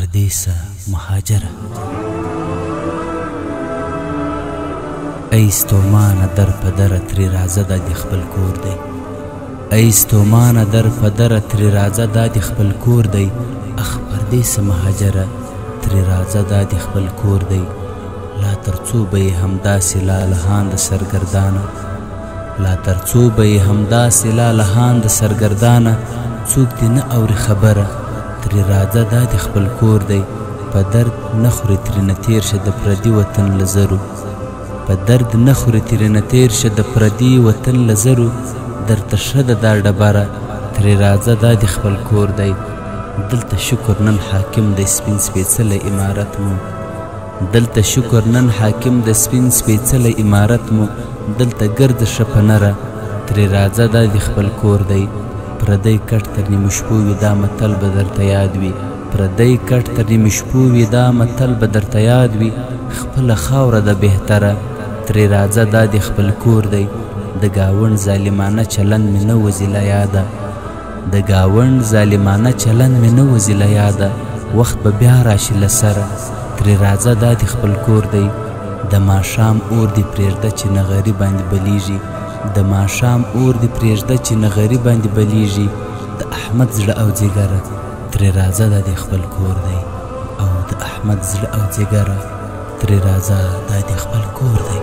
پردیسه مهاجره ای ستومانه در پدره تری رازه دا دی خپل کور دی ای ستومانه در پدره تری رازه دا دی خپل کور دی اخ پردیسه مهاجره تری رازه دا دی خپل کور دی لا ترڅو به یې همداسې لالهان د سرګردانه لا ترڅو به یې همداسې لالهان د سرګردانه څوک دې نه اوري خبره ترې راځه دا دې خپل کور دی په درد نه خورې ترېنه تېر شه د پردي وطن له زرو په درد نه خورې ترېنه تېر شه د پردي وطن له زرو درته ښه ده دا ډبره ترې راځه دا دې خپل کور دی دلته شکر نن حاکم دی سپین سپېڅلی عمارت مو دلته شکر نن حاکم د سپین سپېڅلی عمارت مو دلته ګرځه ښه په نره ترې راځه دا دې خپل کور دی پردی کټ تر نیمو شپو وي دا متل به درته یاد وي پردی کټ تر نیمو شپو وي دا متل به درته یاد وي خپله خاوره ده بهتره ترې راځه دا دې خپل کور دی د ګاونډ ظالمانه چلند مې نه وځي له یاده د ګاونډ ظالمانه چلند مې نه وځي له یاده وخت به بیا راشي له سره ترې راځه دا دې خپل کور دی د ماښام اور دې پرېږده چې نغري باندې بلیږي د ماښام اور دې پرېږده چې نغري باندې بلیږي د احمد زړه او ځیګره ترې راځه دا دې خپل کور دی او د احمد زړه او ځیګره ترې راځه دا دې خپل کور دی